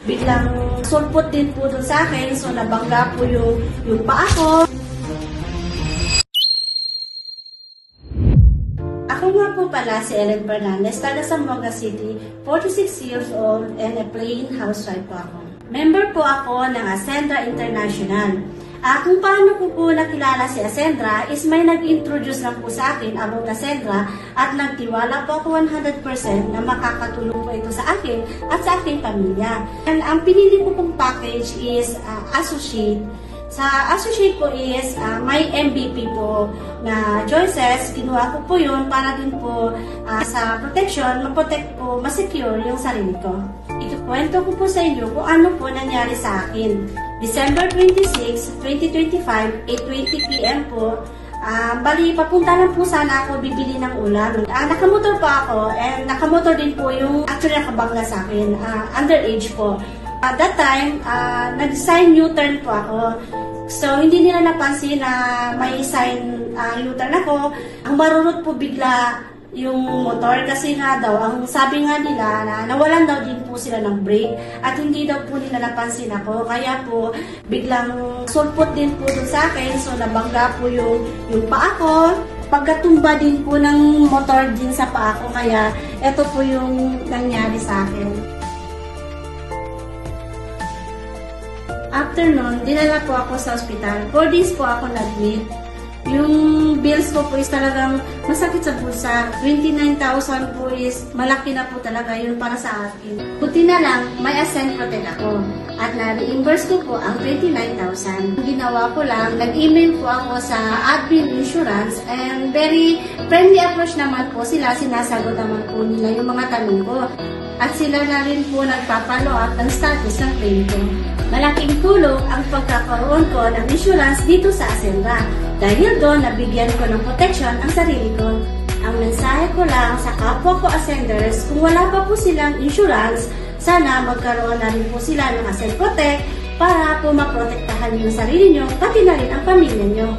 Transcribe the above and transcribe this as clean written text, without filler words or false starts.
Biglang sulpot din po doon sa akin, so nabangga po yung paa ko. Ako nga po pala si Ellen Fernandez, taga Zamboanga City, 46 years old and a plain housewife po ako. Member po ako ng Ascendra International. Kung paano ko po nakilala si Ascendra is may nag-introduce lang po sa akin about Ascendra at nagtiwala po ako 100% na makakatulong po ito sa akin at sa aking pamilya. And ang pinili ko pong package is Associate. Sa Associate po is may MVP po na choices. Kinuha ko po yun para din po sa protection, ma-protect po, ma-secure yung sarili ko. Ikukwento ko po sa inyo kung ano po nangyari sa akin. December 26, 2025, 8:20 p.m. po. Bali, papunta lang po sana ako bibili ng ulam. Nakamotor po ako and nakamotor din po yung actually nakabangga sa akin. Underage po. At that time, nag-sign U-turn po ako. So, hindi nila napansin na may sign U-turn ako. Ang marunot po bigla yung motor kasi nga daw, ang sabi nga nila na nawalan daw din po sila ng brake at hindi daw po nila napansin ako. Kaya po, biglang sulpot din po dun sa akin. So, nabangga po yung paa ko. Pagkatumba din po ng motor din sa paa ko. Kaya, ito po yung nangyari sa akin. After nun, dinala po ako sa ospital. 4 days po ako nag-admit. Yung bills ko po is talagang masakit sa bulsa. 29,000 po is malaki na po talaga yun para sa akin. Buti na lang, may Ascend Protect ako. At na-reimburse ko po ang 29,000. Ginawa ko lang, nag-email po ako sa Admin Insurance and very friendly approach naman po sila. Sinasagot naman po nila yung mga tanong ko. At sila na rin po nagpapalo up ng status ng claim ko. Malaking tulong ang pagkakaroon ko ng insurance dito sa Ascendra. Dahil doon, nabigyan ko ng protection ang sarili ko. Ang mensahe ko lang sa kapwa ko Ascenders, kung wala pa po silang insurance, sana magkaroon na rin po sila ng Ascend Protect para po maprotektahan yung sarili nyo, pati na rin ang pamilya nyo.